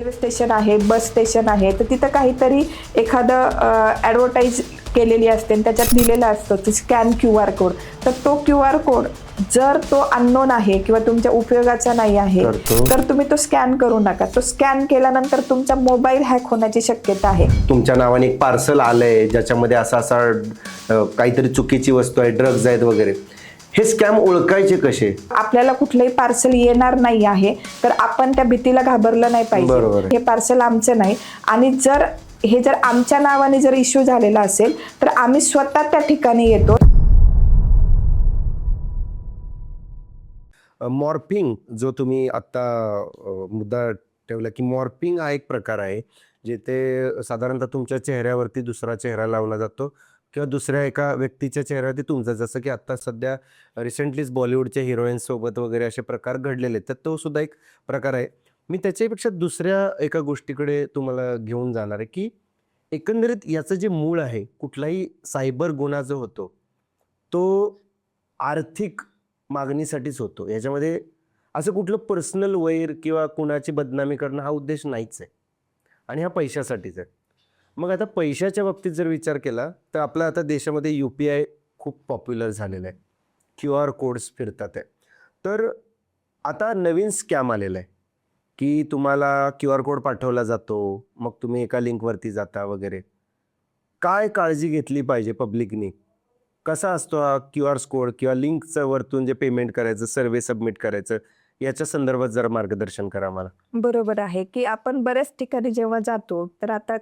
Railway station आहे, bus station आहे, तर तिथं काहीतरी एखादं ॲडव्हर्टाईज केलेली असते आणि त्याच्यात लिहिलेलं असतं की स्कॅन QR कोड. तर तो QR कोड जर तो अननोन आहे किंवा तुमच्या उपयोगाचा नाही आहे तर तुम्ही तो स्कॅन करू नका. तो स्कॅन केल्यानंतर तुमचा मोबाईल हॅक होण्याची शक्यता आहे. तुमच्या नावाने एक पार्सल आलंय ज्याच्यामध्ये असा काहीतरी चुकीची वस्तू आहे, ड्रग्ज आहेत वगैरे, हे स्कॅम ओळखायचे कसे? आपल्याला कुठलंही पार्सल येणार नाही आहे तर आपण त्या भीतीला घाबरलं नाही पाहिजे. हे पार्सल आमचं नाही आणि जर आमच्या नावाने जर इश्यू झालेला असेल तर आम्ही स्वतः त्या ठिकाणी येतो. मॉर्फिंग जो तुम्ही आता मुद्दा ठेवला की मॉर्फिंग हा एक प्रकार आहे जिथे साधारणतः तुमच्या चेहऱ्यावरती दुसरा चेहरा लावला जातो किंवा दुसऱ्या एका व्यक्तीच्या चेहऱ्यावरती तुमचा, जसं की आता सध्या रिसेंटलीच बॉलिवूडच्या हिरोईन्स सोबत वगैरे असे प्रकार घडलेले आहेत, तर तो सुद्धा एक प्रकार आहे. मी त्याच्यापेक्षा दुसऱ्या एका गोष्टीकडे तुम्हाला घेऊन जाणार आहे की एकंदरीत याचं जे मूळ आहे, कुठलाही सायबर गुन्हा जो होतो तो आर्थिक मागणीसाठीच होतो. याच्यामध्ये असं कुठलं पर्सनल वैर किंवा कुणाची बदनामी करणं हा उद्देश नाहीच आहे आणि हा पैशासाठीच आहे. मग आता पैशाच्या बाबतीत जर विचार केला तर आपला आता देशामध्ये UPI खूप पॉप्युलर झालेलं आहे, QR कोड्स फिरतात आहे. तर आता नवीन स्कॅम आलेला आहे की तुम्हाला QR कोड पाठवला जातो, मग तुम्ही एका लिंकवरती जाता वगैरे. काय काळजी घेतली पाहिजे पब्लिकनी? कसा असतो हा QR कोड किंवा लिंकचं वरतून जे पेमेंट करायचं, सर्वे सबमिट करायचं, याच्या संदर्भात जरा मार्गदर्शन करा मला. बरोबर आहे की आपण बऱ्याच ठिकाणी जेव्हा जातो तर आता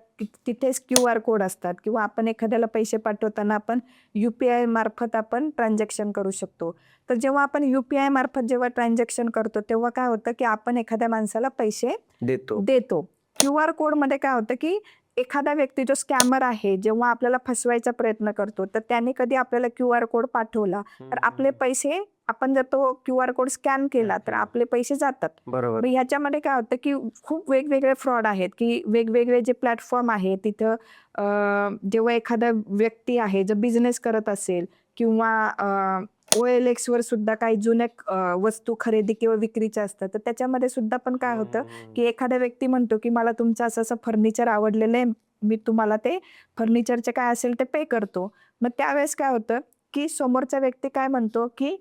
तिथेच QR कोड असतात किंवा आपण एखाद्याला पैसे पाठवताना आपण UPI मार्फत आपण ट्रान्झॅक्शन करू शकतो. तर जेव्हा आपण UPI मार्फत जेव्हा ट्रान्झॅक्शन करतो तेव्हा काय होतं की आपण एखाद्या माणसाला पैसे देतो. QR कोडमध्ये काय होतं की एखादा व्यक्ती जो स्कॅमर आहे जेव्हा आपल्याला फसवायचा प्रयत्न करतो तर त्याने कधी आपल्याला QR कोड पाठवला तर आपले पैसे, आपण जर तो QR कोड स्कॅन केला तर आपले पैसे जातात. बरोबर. ह्याच्यामध्ये काय होतं की खूप वेगवेगळे फ्रॉड आहेत की वेगवेगळे जे प्लॅटफॉर्म आहे तिथं जेव्हा एखादा व्यक्ती आहे जो बिझनेस करत असेल किंवा OLX वर सुद्धा काही जुन्या वस्तू खरेदी किंवा विक्रीच्या असतात तर त्याच्यामध्ये सुद्धा पण काय होतं की एखादा व्यक्ती म्हणतो की मला तुमचं असं फर्निचर आवडलेलं आहे, मी तुम्हाला ते फर्निचरचे काय असेल ते पे करतो. मग त्यावेळेस काय होतं की समोरचा व्यक्ती काय म्हणतो की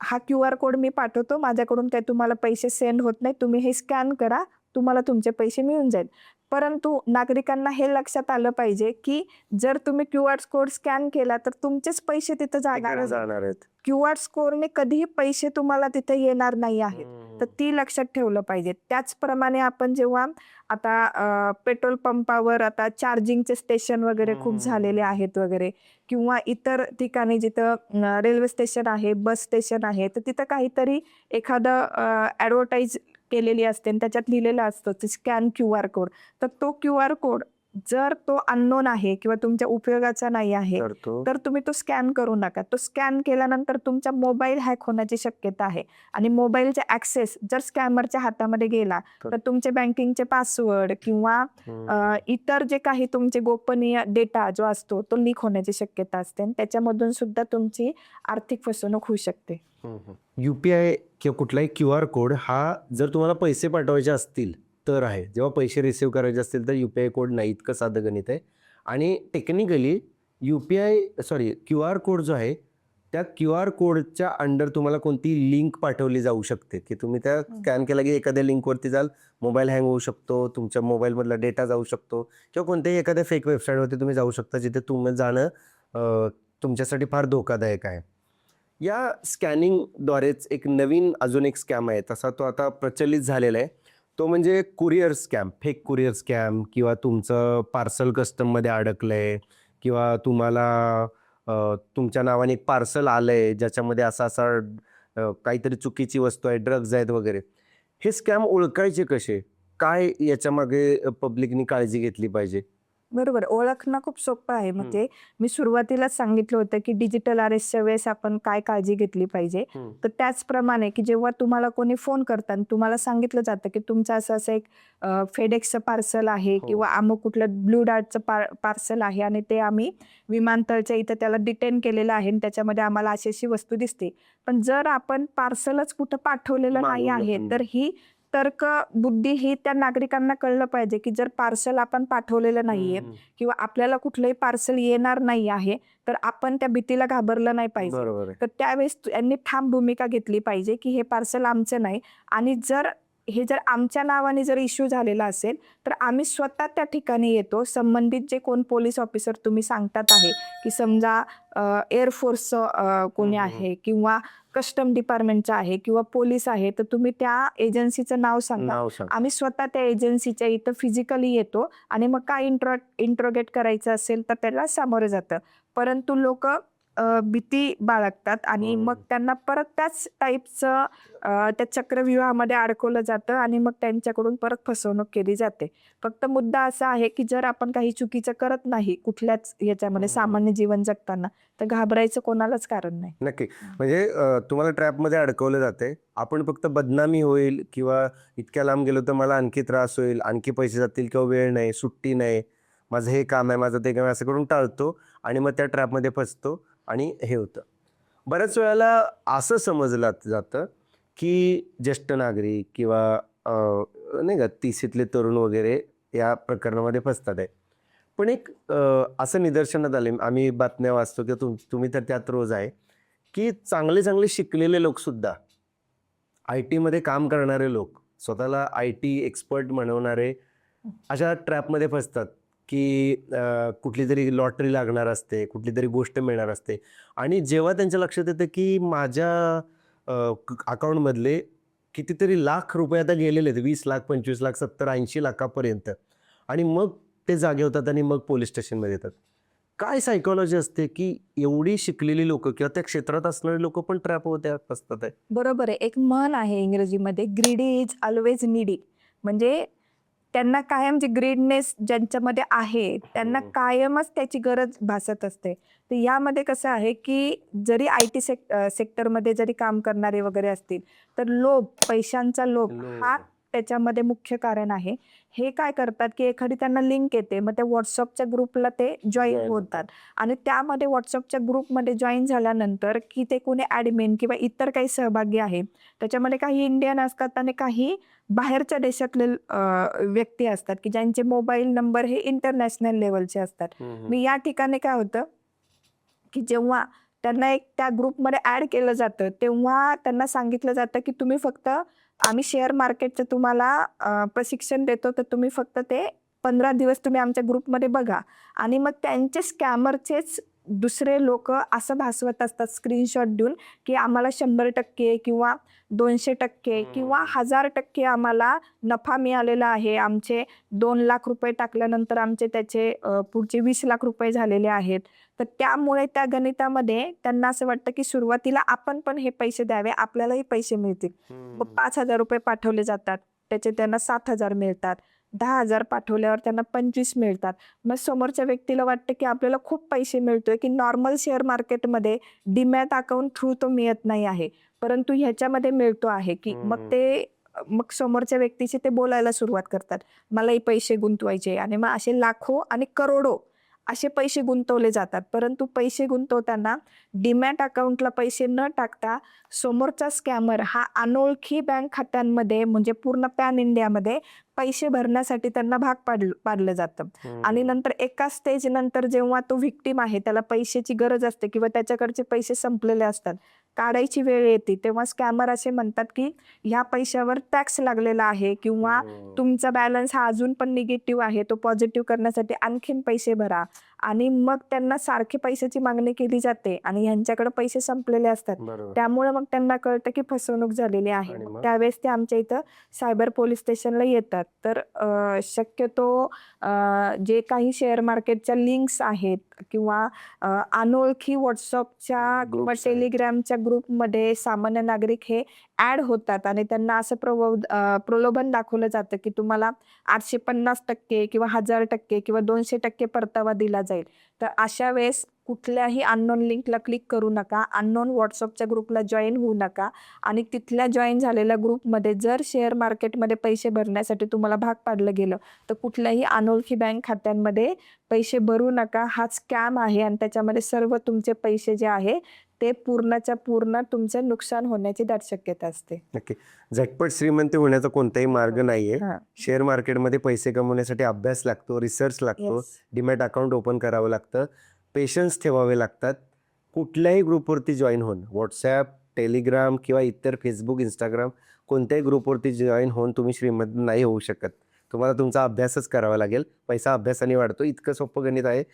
हा QR कोड मी पाठवतो, माझ्याकडून काही तुम्हाला पैसे सेंड होत नाही, तुम्ही हे स्कॅन करा, तुम्हाला तुमचे पैसे मिळून जाईल. परंतु नागरिकांना हे लक्षात आलं पाहिजे की जर तुम्ही QR कोड स्कॅन केला तर तुमचेच पैसे तिथं जाणार आहेत. QR कोडने कधीही पैसे तुम्हाला तिथे येणार नाही आहेत. तर ती लक्षात ठेवलं पाहिजे. त्याचप्रमाणे आपण जेव्हा आता पेट्रोल पंपावर आता चार्जिंगचे स्टेशन वगैरे खूप झालेले आहेत वगैरे किंवा इतर ठिकाणी जिथं रेल्वे स्टेशन आहे, बस स्टेशन आहे, तर तिथं काहीतरी एखादं ॲडव्हर्टाईज केलेली असते आणि त्याच्यात लिहिलेलं असतं स्कॅन QR कोड. तर तो QR कोड जर तो अननोन आहे किंवा तुमच्या उपयोगाचा नाही आहे तर तुम्ही तो स्कॅन करू नका. तो स्कॅन केल्यानंतर तुमचा मोबाईल हॅक होण्याची शक्यता आहे आणि मोबाईलचा ॲक्सेस जर स्कॅमरच्या हातामध्ये गेला तर तुमचे बँकिंगचे पासवर्ड किंवा इतर जे काही तुमचे गोपनीय डेटा जो असतो तो लीक होण्याची शक्यता असते आणि त्याच्यामधून सुद्धा तुमची आर्थिक फसवणूक होऊ शकते. UPI किंवा कुठलाही QR कोड हा जर तुम्हाला पैसे पाठवायचे असतील तर आहे, जेव्हा पैसे रिसिव्ह करायचे असतील तर UPI कोड नाही, इतकं साधं गणित आहे. आणि टेक्निकली QR कोड जो आहे त्या QR कोडच्या अंडर तुम्हाला कोणती लिंक पाठवली जाऊ शकते की तुम्ही त्या स्कॅन केला की एखाद्या लिंकवरती जाल, मोबाईल हँग होऊ शकतो, तुमच्या मोबाईलमधला डेटा जाऊ शकतो किंवा कोणत्याही एखाद्या फेक वेबसाईटवरती तुम्ही जाऊ शकता जिथे तुम्ही जाणं तुमच्यासाठी फार धोकादायक आहे. या स्कॅनिंगद्वारेच एक नवीन अजून एक स्कॅम आहे, तसा तो आता प्रचलित झालेला आहे, तो म्हणजे courier scam, fake courier scam किंवा तुमचं पार्सल कस्टममध्ये अडकलंय किंवा तुम्हाला तुमच्या नावाने एक पार्सल आलंय ज्याच्यामध्ये काहीतरी चुकीची वस्तू आहे, ड्रग्ज आहेत वगैरे. हे स्कॅम ओळखायचे कसे? काय याच्यामागे पब्लिकनी काळजी घेतली पाहिजे? बरोबर. ओळखणं खूप सोपं आहे. म्हणजे मी सुरुवातीलाच सांगितलं होतं की डिजिटल अरेस्टच्या वेळेस आपण काय काळजी घेतली पाहिजे. तर त्याचप्रमाणे की जेव्हा तुम्हाला कोणी फोन करतात तुम्हाला सांगितलं जातं की तुमचं असं एक FedExचं पार्सल आहे किंवा अमुक कुठलं ब्लू डार्टचं पार्सल आहे आणि ते आम्ही विमानतळच्या इथं त्याला डिटेन केलेलं आहे आणि त्याच्यामध्ये आम्हाला अशी वस्तू दिसते. पण जर आपण पार्सलच कुठं पाठवलेलं नाही आहे तर ही तर्क बुद्धी ही त्या नागरिकांना कळलं पाहिजे की जर पार्सल आपण पाठवलेलं नाहीये किंवा आपल्याला कुठलंही पार्सल येणार नाही आहे तर आपण त्या भीतीला घाबरलं नाही पाहिजे. बरोबर आहे. तर त्यावेळेस यांनी ठाम भूमिका घेतली पाहिजे की हे पार्सल आमचं नाही, आणि जर आमच्या नावाने जर इश्यू झालेला असेल तर आम्ही स्वतः त्या ठिकाणी येतो. संबंधित जे कोण पोलीस ऑफिसर तुम्ही सांगतात आहे की समजा एअरफोर्सचं कोणी आहे किंवा कस्टम डिपार्टमेंटचं आहे किंवा पोलीस आहे, तर तुम्ही त्या एजन्सीचं नाव सांगा. नाव सांग. आम्ही स्वतः त्या एजन्सीच्या इथं फिजिकली येतो आणि मग काय इंट्रोगेट करायचं असेल तर त्याला सामोरं जातं. परंतु लोक भीती बाळगतात आणि मग त्यांना परत त्याच टाईपचं त्या चक्रव्यूहामध्ये अडकवलं जातं आणि मग त्यांच्याकडून परत फसवणूक केली जाते. फक्त मुद्दा असा आहे की जर आपण काही चुकीचं करत नाही कुठल्याच याच्यामध्ये सामान्य जीवन जगताना, तर घाबरायचं कोणालाच कारण नाही. नक्की. म्हणजे तुम्हाला ट्रॅपमध्ये अडकवलं जाते. आपण फक्त बदनामी होईल किंवा इतक्या लांब गेलो तर मला आणखी त्रास होईल, आणखी पैसे जातील किंवा वेळ नाही, सुट्टी नाही, माझं हे काम आहे, माझं ते काम आहे, असं करून टाळतो आणि मग त्या ट्रॅपमध्ये फसतो आणि हे होतं. बऱ्याच वेळेला असं समजलं जातं की ज्येष्ठ नागरिक किंवा नाही का 30तले तरुण वगैरे या प्रकरणामध्ये फसतात आहे. पण एक असं निदर्शनात आले, आम्ही बातम्या वाचतो की तुम्ही तर त्यात रोज आहे, की चांगले चांगले शिकलेले लोकसुद्धा, आय टीमध्ये काम करणारे लोक, स्वतःला आय टी एक्सपर्ट म्हणवणारे अशा ट्रॅपमध्ये फसतात की कुठली तरी लॉटरी लागणार असते, कुठली तरी गोष्ट मिळणार असते आणि जेव्हा त्यांच्या लक्षात येतं की माझ्या अकाउंटमधले कितीतरी लाख रुपये आता गेलेले आहेत, 20 लाख, 25 लाख, 70, 80 लाखापर्यंत, आणि मग ते जागे होतात आणि मग पोलीस स्टेशनमध्ये येतात. काय सायकोलॉजी असते की एवढी शिकलेली लोक किंवा त्या क्षेत्रात असणारी लोक पण ट्रॅप होत्या फसतात आहे? बरोबर आहे. एक म्हण आहे इंग्रजीमध्ये, ग्रीडी इज ऑलवेज नीडी. म्हणजे त्यांना कायम जे ग्रीडनेस ज्यांच्यामध्ये आहे त्यांना कायमच त्याची गरज भासत असते. तर यामध्ये कसं आहे की जरी आय टी सेक्टरमध्ये जरी काम करणारे वगैरे असतील तर लोभ, पैशांचा लोभ हा त्याच्यामध्ये मुख्य कारण आहे. हे काय करतात की एखादी त्यांना लिंक येते, मग त्या व्हॉट्सअपच्या ग्रुपला ते जॉईन होतात आणि त्यामध्ये व्हॉट्सअपच्या ग्रुपमध्ये जॉईन झाल्यानंतर की ते कोणी ॲडमिन किंवा इतर काही सहभागी आहे, त्याच्यामध्ये काही इंडियन असतात आणि काही बाहेरच्या देशातले व्यक्ती असतात की ज्यांचे मोबाईल नंबर हे इंटरनॅशनल लेवलचे असतात. मी या ठिकाणी काय होतं की जेव्हा त्यांना एक त्या ग्रुपमध्ये ॲड केलं जातं तेव्हा त्यांना सांगितलं जातं की तुम्ही फक्त, आम्ही शेअर मार्केटचं तुम्हाला प्रशिक्षण देतो, तर तुम्ही फक्त ते 15 दिवस तुम्ही आमच्या ग्रुपमध्ये बघा. आणि मग त्यांचे स्कॅमरचेच दुसरे लोक असं भासवत असतात स्क्रीनशॉट देऊन की आम्हाला 100% किंवा 200% किंवा 1000% आम्हाला नफा मिळालेला आहे, आमचे 2 लाख रुपये टाकल्यानंतर आमचे त्याचे पुढचे 20 लाख रुपये झालेले आहेत. तर त्यामुळे त्या गणितामध्ये त्यांना असं वाटतं की सुरुवातीला आपण पण हे पैसे द्यावे, आपल्यालाही पैसे मिळतील. मग 5,000 रुपये पाठवले जातात, त्याचे त्यांना 7,000 मिळतात. 10,000 पाठवल्यावर त्यांना 25 मिळतात. मग समोरच्या व्यक्तीला वाटतं की आपल्याला खूप पैसे मिळतोय, की नॉर्मल शेअर मार्केटमध्ये डीमॅट अकाउंट थ्रू तो मिळत नाही आहे, परंतु ह्याच्यामध्ये मिळतो आहे की मग समोरच्या व्यक्तीशी ते बोलायला सुरुवात करतात, मलाही पैसे गुंतवायचे, आणि मग असे लाखो आणि करोडो असे पैसे गुंतवले जातात. परंतु पैसे गुंतवताना डीमॅट अकाउंटला पैसे न टाकता समोरचा स्कॅमर हा अनोळखी बँक खात्यांमध्ये, म्हणजे पूर्ण पॅन इंडियामध्ये पैसे भरण्यासाठी त्यांना भाग पाडलं जातं. आणि नंतर एका स्टेज नंतर जेव्हा तो व्हिक्टीम आहे, त्याला पैशाची गरज असते किंवा त्याच्याकडचे पैसे संपलेले असतात, काढायची वेळ येते, तेव्हा स्कॅमर असे म्हणतात की ह्या पैशावर टॅक्स लागलेला आहे किंवा तुमचा बॅलन्स हा अजून पण निगेटिव्ह आहे, तो पॉझिटिव्ह करण्यासाठी आणखीन पैसे भरा. आणि मग त्यांना सारखी पैशाची मागणी केली जाते आणि ह्यांच्याकडे पैसे संपलेले असतात. त्यामुळे मग त्यांना कळतं की फसवणूक झालेली आहे. त्यावेळेस ते आमच्या इथं सायबर पोलीस स्टेशनला येतात. तर शक्यतो जे काही शेअर मार्केटच्या लिंक्स आहेत किंवा अनोळखी व्हॉट्सअपच्या किंवा टेलिग्रामच्या ग्रुपमध्ये सामान्य नागरिक हे ॲड होतात आणि त्यांना असं प्रलोभन दाखवलं जातं की तुम्हाला 850% किंवा 1000% किंवा 200% परतावा दिला जाईल. तर अशा वेळेस कुठल्याही अननोन लिंकला क्लिक करू नका, अननोन व्हॉट्सअपच्या ग्रुपला जॉईन होऊ नका. आणि तिथल्या जॉईन झालेल्या ग्रुपमध्ये जर शेअर मार्केटमध्ये पैसे भरण्यासाठी तुम्हाला भाग पाडलं गेलं तर कुठल्याही अनोळखी बँक खात्यांमध्ये पैसे भरू नका. हा स्कॅम आहे आणि त्याच्यामध्ये सर्व तुमचे पैसे जे आहे ते पूर्णच्या पूर्ण तुमचे नुकसान होण्याची दाट शक्यता असते. नक्की. झटपट श्रीमंत होण्याचा कोणताही मार्ग नाहीये. हा. शेअर मार्केटमध्ये पैसे कमवण्यासाठी अभ्यास लागतो, रिसर्च लागतो, येस. डीमॅट अकाउंट ओपन करावं लागतं, पेशन्स ठेवावे लागतात. कुठल्याही ग्रुपवरती जॉईन होऊन व्हॉट्सॲप, टेलिग्राम किंवा इतर फेसबुक, इंस्टाग्राम कोणत्याही ग्रुपवरती जॉईन होऊन तुम्ही श्रीमंत नाही होऊ शकत. तुम्हाला तुमचा अभ्यासच करावा लागेल. पैसा अभ्यासाने वाढतो. इतकं सोपं गणित आहे.